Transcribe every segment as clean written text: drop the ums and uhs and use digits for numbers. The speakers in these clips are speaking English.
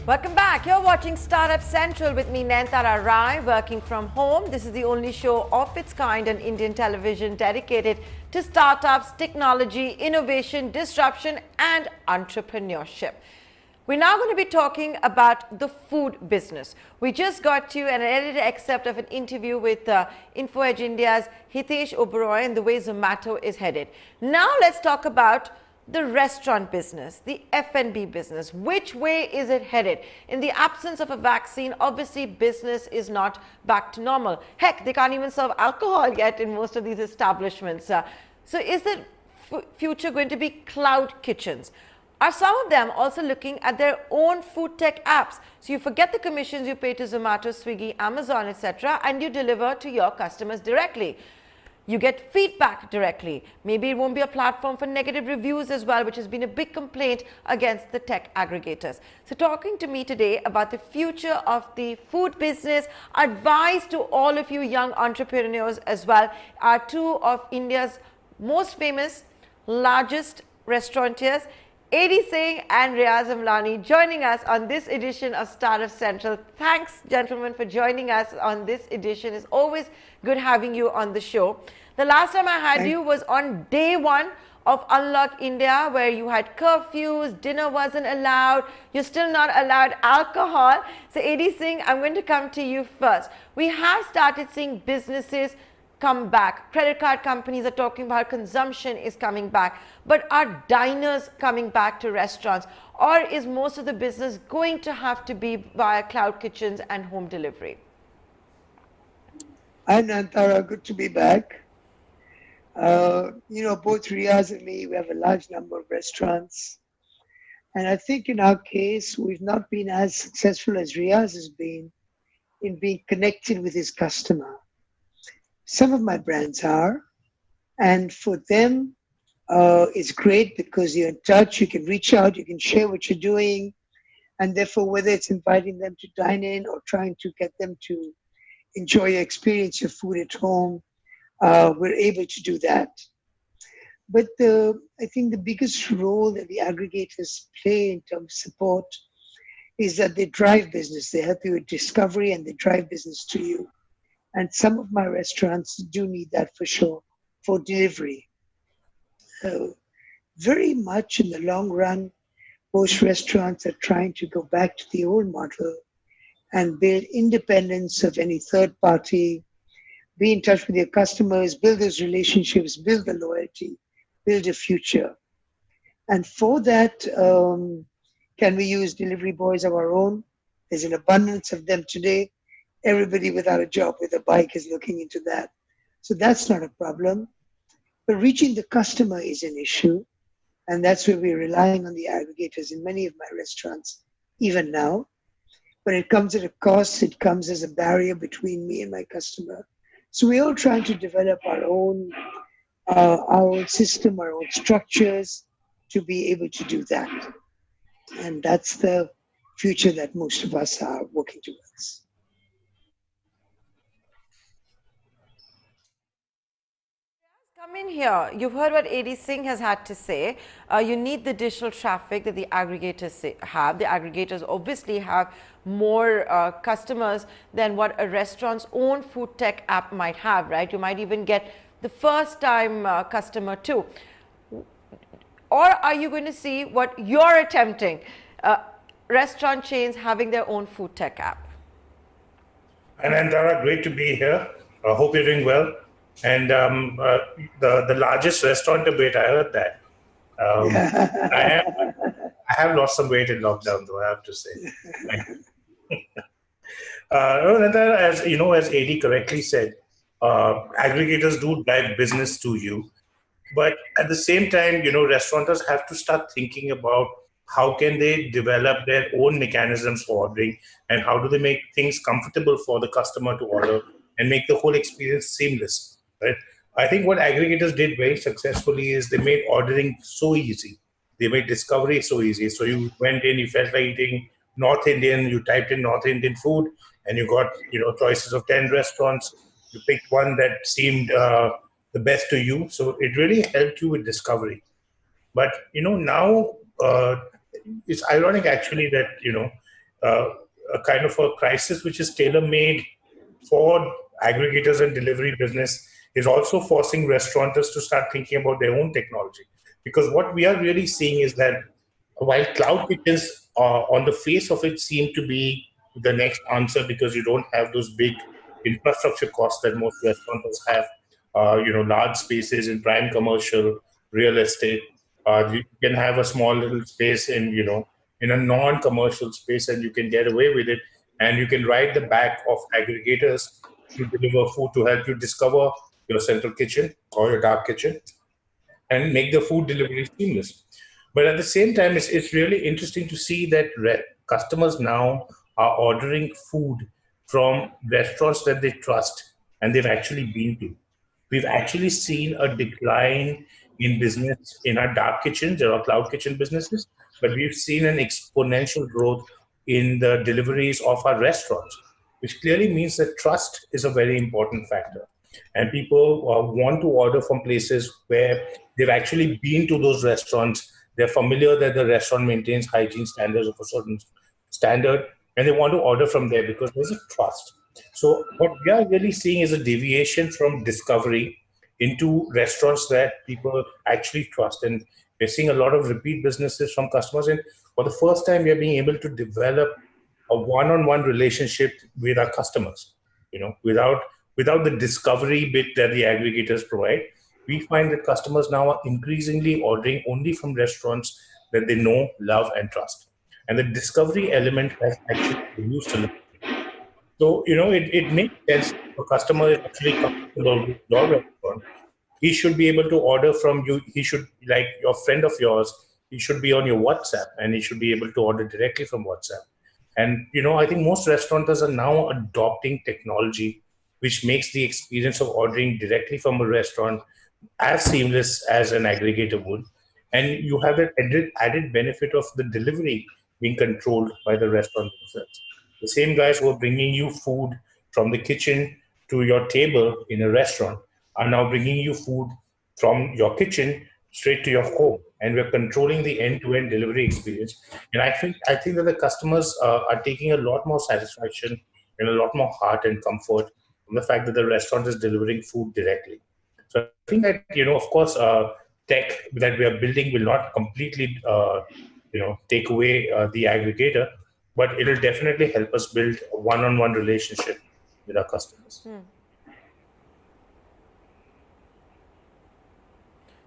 Welcome back. You're watching Startup Central with me, Nayantara, working from home. This is the only show of its kind on Indian television dedicated to startups, technology, innovation, disruption, and entrepreneurship. We're now going to be talking about the food business. We just got you an edited excerpt of an interview with InfoEdge India's Hitesh Oberoi and the way Zomato is headed. Now let's talk about the restaurant business, the F&B business. Which way is it headed? In the absence of a vaccine, obviously business is not back to normal. Heck, they can't even serve alcohol yet in most of these establishments. So is the future going to be cloud kitchens? Are some of them also looking at their own food tech apps? So you forget the commissions you pay to Zomato, Swiggy, Amazon, etc., and you deliver to your customers directly. You get feedback directly. Maybe it won't be a platform for negative reviews as well, which has been a big complaint against the tech aggregators. So talking to me today about the future of the food business, advice to all of you young entrepreneurs as well, are two of India's most famous, largest restaurateurs, A.D. Singh and Riyaaz Amlani, joining us on this edition of Startup Central. Thanks, gentlemen, for joining us on this edition. It's always good having you on the show. The last time I had you was on day one of Unlock India, where you had curfews, dinner wasn't allowed, you're still not allowed alcohol. So A.D. Singh, I'm going to come to you first. We have started seeing businesses come back. Credit card companies are talking about consumption is coming back. But are diners coming back to restaurants? Or is most of the business going to have to be via cloud kitchens and home delivery? Hi, Nayantara. Good to be back. Both Riyaaz and me, we have a large number of restaurants. And I think in our case, we've not been as successful as Riyaaz has been in being connected with his customer. Some of my brands are, and for them, it's great because you're in touch, you can reach out, you can share what you're doing, and therefore whether it's inviting them to dine in or trying to get them to enjoy your experience, your food at home, we're able to do that. But I think the biggest role that the aggregators play in terms of support is that they drive business, they help you with discovery and they drive business to you. And some of my restaurants do need that for sure, for delivery. Very much in the long run, most restaurants are trying to go back to the old model and build independence of any third party, be in touch with your customers, build those relationships, build the loyalty, build a future. And for that, can we use delivery boys of our own? There's an abundance of them today. Everybody without a job with a bike is looking into that. So that's not a problem. But reaching the customer is an issue. And that's where we're relying on the aggregators in many of my restaurants, even now. But it comes at a cost. It comes as a barrier between me and my customer. So we're all trying to develop our own system, our own structures to be able to do that. And that's the future that most of us are working towards. Come in here. You've heard what A.D. Singh has had to say. You need the digital traffic that the aggregators have. The aggregators obviously have more customers than what a restaurant's own food tech app might have, right? You might even get the first time customer too. Or are you going to see what you're attempting? Restaurant chains having their own food tech app. Nayantara, great to be here. I hope you're doing well. And the largest restaurant debate, I heard that. I have lost some weight in lockdown, though, I have to say. As you know, as AD correctly said, aggregators do drive business to you. But at the same time, restaurateurs have to start thinking about how can they develop their own mechanisms for ordering and how do they make things comfortable for the customer to order and make the whole experience seamless. Right? I think what aggregators did very successfully is they made ordering so easy. They made discovery so easy. So you went in, you felt like eating North Indian, you typed in North Indian food, and you got choices of 10 restaurants. You picked one that seemed the best to you. So it really helped you with discovery. But now it's ironic actually that a kind of a crisis which is tailor-made for aggregators and delivery business is also forcing restaurateurs to start thinking about their own technology. Because what we are really seeing is that while cloud kitchens on the face of it seem to be the next answer because you don't have those big infrastructure costs that most restaurateurs have, large spaces in prime commercial real estate. You can have a small little space in a non-commercial space, and you can get away with it. And you can ride the back of aggregators to deliver food to help you discover your central kitchen or your dark kitchen and make the food delivery seamless. But at the same time, it's really interesting to see that customers now are ordering food from restaurants that they trust and they've actually been to. We've actually seen a decline in business in our dark kitchens or our cloud kitchen businesses, but we've seen an exponential growth in the deliveries of our restaurants, which clearly means that trust is a very important factor. And people want to order from places where they've actually been to those restaurants. They're familiar that the restaurant maintains hygiene standards of a certain standard, and they want to order from there because there's a trust. So what we are really seeing is a deviation from discovery into restaurants that people actually trust. And we're seeing a lot of repeat businesses from customers. And for the first time, we are being able to develop a one-on-one relationship with our customers, without the discovery bit that the aggregators provide. We find that customers now are increasingly ordering only from restaurants that they know, love, and trust. And the discovery element has actually reduced a lot. So, it makes sense if a customer is actually comfortable with your restaurant. He should be able to order from you. He should, like your friend of yours, he should be on your WhatsApp and he should be able to order directly from WhatsApp. And, I think most restaurateurs are now adopting technology, which makes the experience of ordering directly from a restaurant as seamless as an aggregator would. And you have that added benefit of the delivery being controlled by the restaurant themselves. The same guys who are bringing you food from the kitchen to your table in a restaurant are now bringing you food from your kitchen straight to your home, and we're controlling the end-to-end delivery experience. And I think that the customers are taking a lot more satisfaction and a lot more heart and comfort from the fact that the restaurant is delivering food directly. So I think that of course, tech that we are building will not completely take away the aggregator, but it'll definitely help us build a one-on-one relationship with our customers.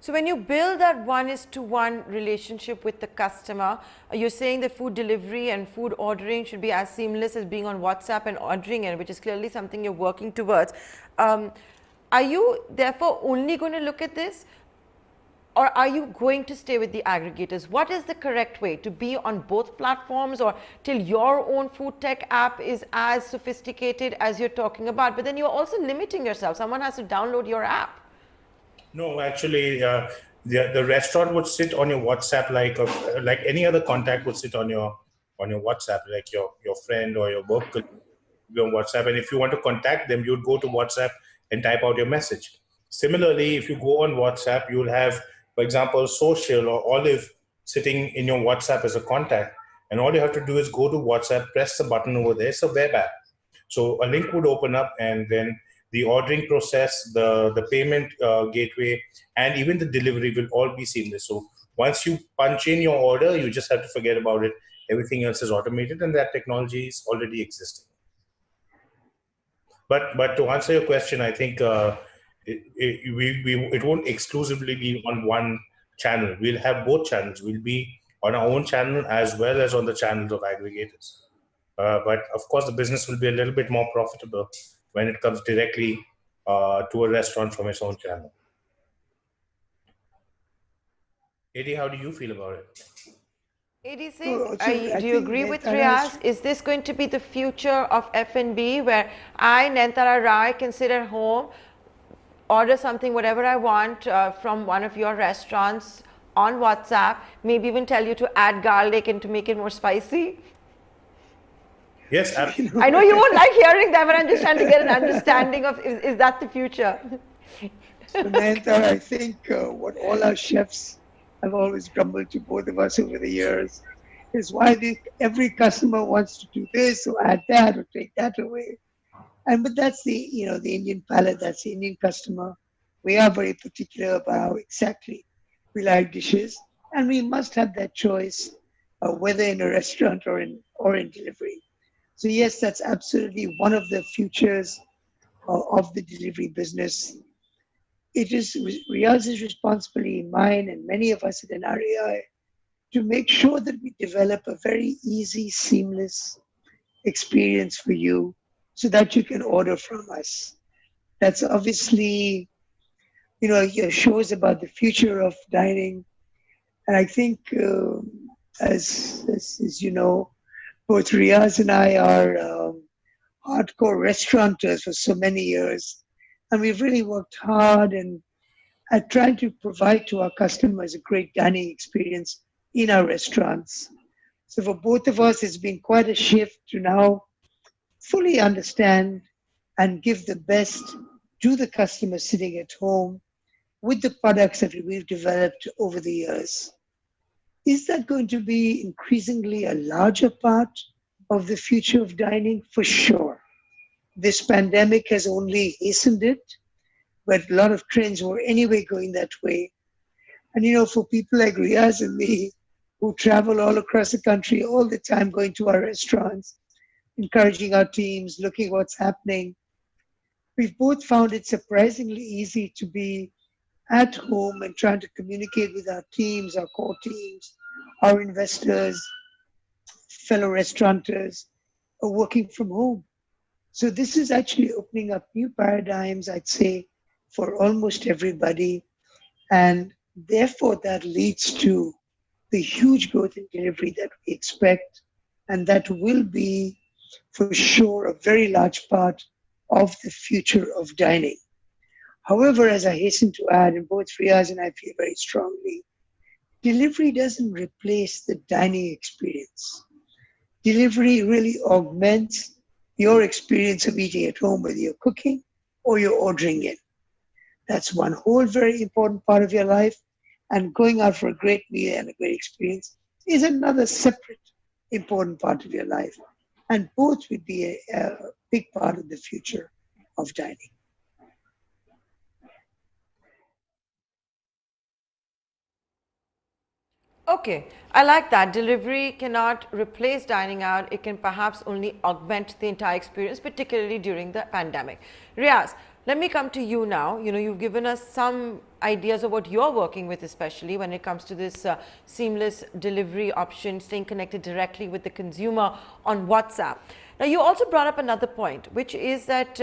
So when you build that one-to-one relationship with the customer, you're saying that food delivery and food ordering should be as seamless as being on WhatsApp and ordering it, which is clearly something you're working towards. Are you therefore only going to look at this, or are you going to stay with the aggregators? What is the correct way to be on both platforms, or till your own food tech app is as sophisticated as you're talking about? But then you're also limiting yourself. Someone has to download your app. No, actually, the restaurant would sit on your WhatsApp like any other contact would sit on your WhatsApp, like your friend or your work colleague on WhatsApp. And if you want to contact them, you'd go to WhatsApp and type out your message. Similarly, if you go on WhatsApp, you'll have, for example, Social or Olive sitting in your WhatsApp as a contact. And all you have to do is go to WhatsApp, press the button over there. It's a web app. So a link would open up, and then the ordering process, the payment gateway, and even the delivery will all be seamless. So once you punch in your order, you just have to forget about it. Everything else is automated, and that technology is already existing. But to answer your question, I think it won't exclusively be on one channel. We'll have both channels. We'll be on our own channel as well as on the channels of aggregators. But of course, the business will be a little bit more profitable when it comes directly to a restaurant from its own channel. Eddie, how do you feel about it? Eddie Singh, do you agree with Riyaaz? Is this going to be the future of F&B, where I, Nayantara Rai, can sit at home, order something, whatever I want from one of your restaurants on WhatsApp, maybe even tell you to add garlic and to make it more spicy? Yes, absolutely. I know you won't like hearing that, but I'm just trying to get an understanding of, is that the future? So Nayantara, I think what all our chefs have always grumbled to both of us over the years Is why every customer wants to do this or add that or take that away. But that's the Indian palate, that's the Indian customer. We are very particular about how exactly we like dishes, and we must have that choice, whether in a restaurant or in delivery. So yes, that's absolutely one of the futures of the delivery business. It is Riyaaz's responsibility, mine, and many of us at NREI to make sure that we develop a very easy, seamless experience for you so that you can order from us. That's obviously, your shows about the future of dining. And I think, as you know, both Riaz and I are hardcore restaurateurs for so many years. And we've really worked hard and at trying to provide to our customers a great dining experience in our restaurants. So for both of us, it's been quite a shift to now fully understand and give the best to the customer sitting at home with the products that we've developed over the years. Is that going to be increasingly a larger part of the future of dining? For sure. This pandemic has only hastened it, but a lot of trends were anyway going that way. And for people like Riaz and me, who travel all across the country all the time, going to our restaurants, encouraging our teams, looking what's happening, we've both found it surprisingly easy to be at home and trying to communicate with our teams, our core teams, our investors, fellow restaurateurs, are working from home. So this is actually opening up new paradigms, I'd say, for almost everybody. And therefore, that leads to the huge growth in delivery that we expect. And that will be, for sure, a very large part of the future of dining. However, as I hasten to add, and both Riaz and I feel very strongly, delivery doesn't replace the dining experience. Delivery really augments your experience of eating at home, whether you're cooking or you're ordering in. That's one whole very important part of your life. And going out for a great meal and a great experience is another separate important part of your life. And both would be a big part of the future of dining. Okay, I like that. Delivery cannot replace dining out. It can perhaps only augment the entire experience, particularly during the pandemic. Riaz, let me come to you now. You've given us some ideas of what you're working with, especially when it comes to this seamless delivery option, staying connected directly with the consumer on WhatsApp. Now, you also brought up another point, which is that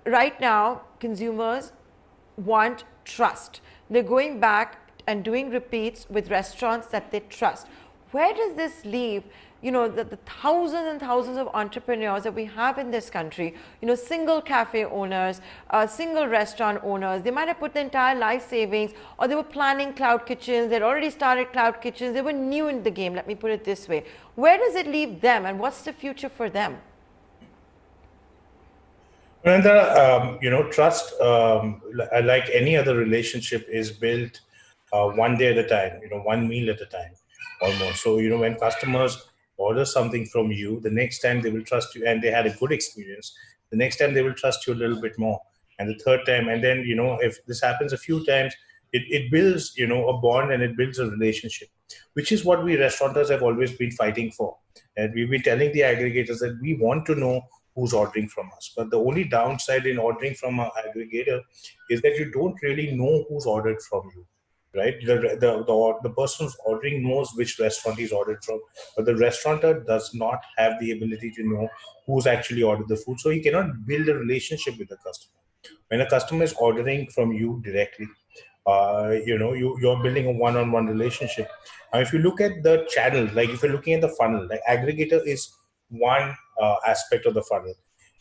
right now, consumers want trust. They're going back and doing repeats with restaurants that they trust. Where does this leave, the thousands and thousands of entrepreneurs that we have in this country, single cafe owners, single restaurant owners? They might have put the entire life savings, or they were planning cloud kitchens, they'd already started cloud kitchens, they were new in the game, let me put it this way. Where does it leave them, and what's the future for them? And trust, like any other relationship, is built one day at a time, one meal at a time, almost. So, when customers order something from you, the next time they will trust you, and they had a good experience. The next time they will trust you a little bit more, and the third time, and then if this happens a few times, it builds a bond, and it builds a relationship, which is what we restaurateurs have always been fighting for. And we've been telling the aggregators that we want to know who's ordering from us. But the only downside in ordering from an aggregator is that you don't really know who's ordered from you, right? The person who's ordering knows which restaurant he's ordered from, but the restaurateur does not have the ability to know who's actually ordered the food. So he cannot build a relationship with the customer. When a customer is ordering from you directly, you're building a one-on-one relationship. Now, if you look at the channel, like if you're looking at the funnel, like aggregator is one aspect of the funnel.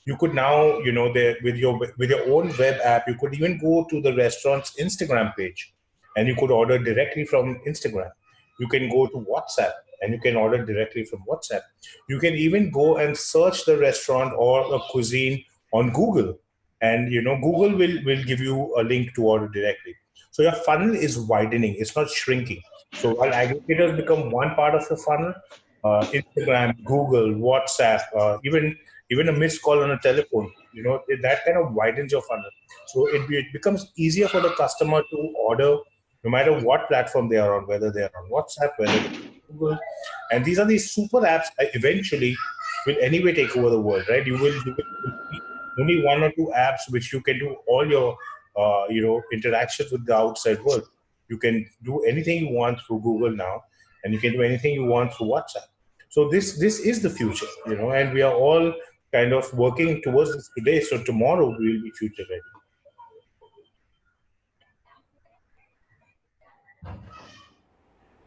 You could now, with your own web app, you could even go to the restaurant's Instagram page, and you could order directly from Instagram. You can go to WhatsApp, and you can order directly from WhatsApp. You can even go and search the restaurant or a cuisine on Google, and Google will give you a link to order directly. So your funnel is widening, it's not shrinking. So while aggregators become one part of your funnel, Instagram, Google, WhatsApp, even a missed call on a telephone, that kind of widens your funnel. So it becomes easier for the customer to order no matter what platform they are on, whether they are on WhatsApp, whether they're on Google. And these are these super apps that eventually will anyway take over the world, right? You will see only one or two apps which you can do all your interactions with the outside world. You can do anything you want through Google now, and you can do anything you want through WhatsApp. So this is the future, and we are all kind of working towards this today. So tomorrow we will be future ready.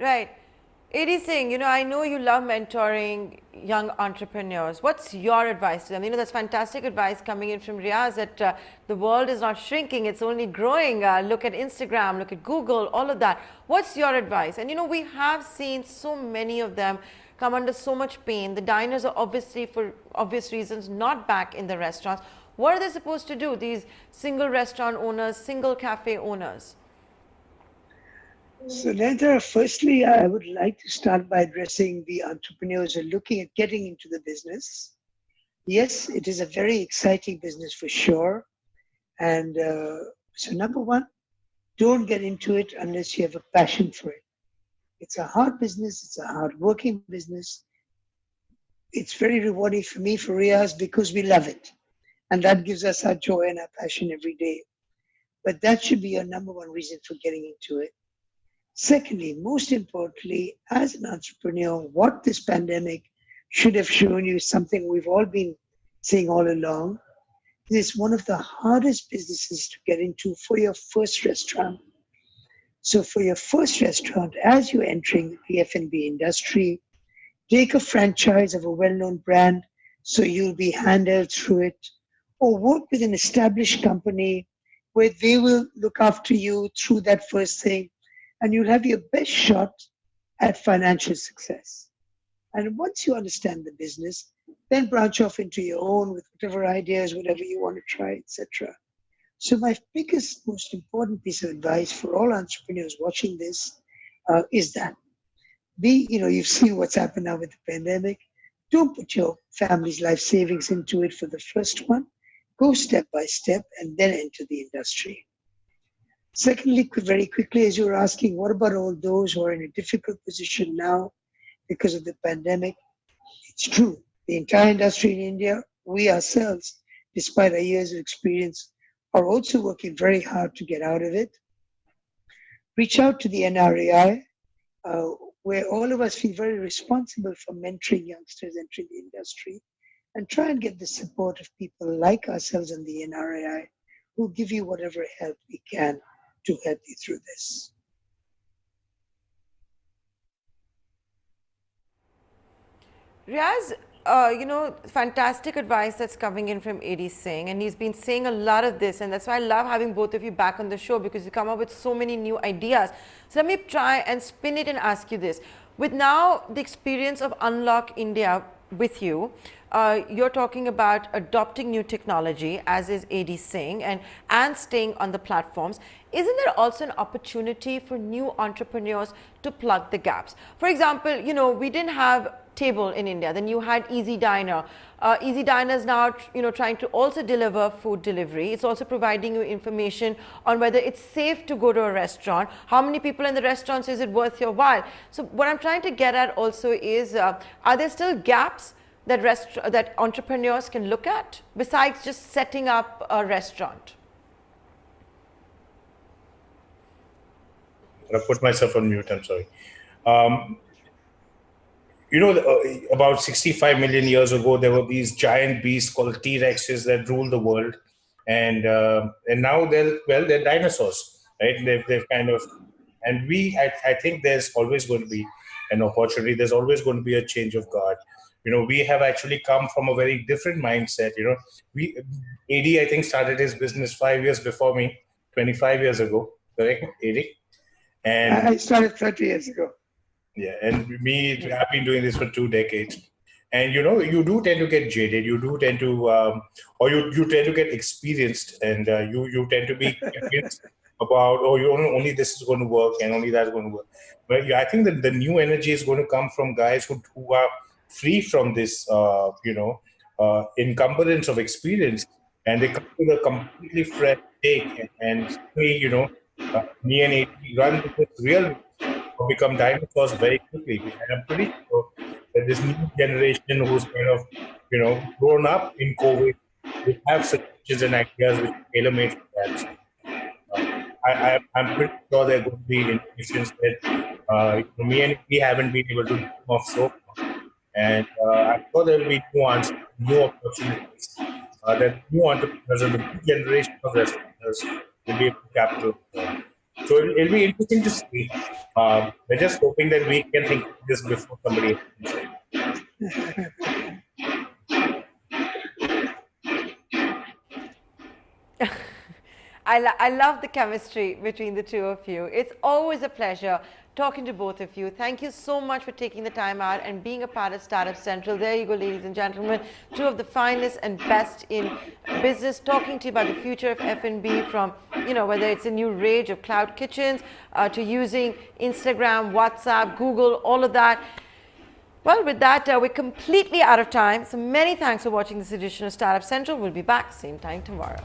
Right. AD Singh, I know you love mentoring young entrepreneurs. What's your advice to them? That's fantastic advice coming in from Riyaaz that the world is not shrinking, it's only growing. Look at Instagram, look at Google, all of that. What's your advice? And we have seen so many of them come under so much pain. The diners are obviously, for obvious reasons, not back in the restaurants. What are they supposed to do, these single restaurant owners, single cafe owners? So, Nayantara, firstly, I would like to start by addressing the entrepreneurs who are looking at getting into the business. Yes, it is a very exciting business for sure. And so, number one, don't get into it unless you have a passion for it. It's a hard business, it's a hard working business. It's very rewarding for me, for Riyaaz, because we love it. And that gives us our joy and our passion every day. But that should be your number one reason for getting into it. Secondly, most importantly, as an entrepreneur, what this pandemic should have shown you is something we've all been saying all along. This is one of the hardest businesses to get into for your first restaurant. So for your first restaurant, as you're entering the F&B industry, take a franchise of a well-known brand so you'll be handheld through it, or work with an established company where they will look after you through that first thing, and you'll have your best shot at financial success. And once you understand the business, then branch off into your own with whatever ideas, whatever you want to try, etc. So my biggest, most important piece of advice for all entrepreneurs watching this is that you've seen what's happened now with the pandemic. Don't put your family's life savings into it for the first one. Go step by step and then enter the industry. Secondly, very quickly, as you were asking, what about all those who are in a difficult position now because of the pandemic? It's true. The entire industry in India, we ourselves, despite our years of experience, are also working very hard to get out of it. Reach out to the NRAI, where all of us feel very responsible for mentoring youngsters entering the industry, and try and get the support of people like ourselves in the NRAI who give you whatever help we can to help you through this. Riyaaz, fantastic advice that's coming in from AD Singh, and he's been saying a lot of this, and that's why I love having both of you back on the show, because you come up with so many new ideas. So let me try and spin it and ask you this. With now the experience of Unlock India with you, you're talking about adopting new technology, as is AD Singh, and staying on the platforms. Isn't there also an opportunity for new entrepreneurs to plug the gaps? For example, we didn't have table in India, then you had Easy Diner. Easy Diner is now trying to also deliver food delivery. It's also providing you information on whether it's safe to go to a restaurant, how many people in the restaurants, is it worth your while. So what I'm trying to get at also is, are there still gaps that entrepreneurs can look at besides just setting up a restaurant? I put myself on mute, I'm sorry. About 65 million years ago, there were these giant beasts called T-Rexes that ruled the world. And now they're dinosaurs, right? They've kind of, and I think there's always going to be an opportunity. There's always going to be a change of guard. We have actually come from a very different mindset. AD, I think, started his business 5 years before me, 25 years ago, correct, AD? And I started 30 years ago. Yeah, and I've been doing this for 2 decades. And you do tend to get jaded. You do tend to, or you tend to get experienced, and you tend to be convinced about, oh, only this is going to work and only that's going to work. But I think that the new energy is going to come from guys who are free from this, encumbrance of experience, and they come with a completely fresh take. And me and AT run with this real or become dinosaurs very quickly. And I'm pretty sure that this new generation who's kind of, grown up in COVID will have suggestions and ideas which are tailor-made for that. So, I'm pretty sure there are going to be innovations that me and we haven't been able to dream of so far. And I'm sure there will be new answers, new opportunities that new entrepreneurs and the new generation of restaurateurs will be able to capitalize on. So it'll be interesting to see. We're just hoping that we can think of this before somebody else. I love the chemistry between the two of you. It's always a pleasure talking to both of you. Thank you so much for taking the time out and being a part of Startup Central. There you go, ladies and gentlemen, two of the finest and best in business, talking to you about the future of F&B, from, whether it's a new rage of cloud kitchens to using Instagram, WhatsApp, Google, all of that. Well, with that, we're completely out of time. So many thanks for watching this edition of Startup Central. We'll be back same time tomorrow.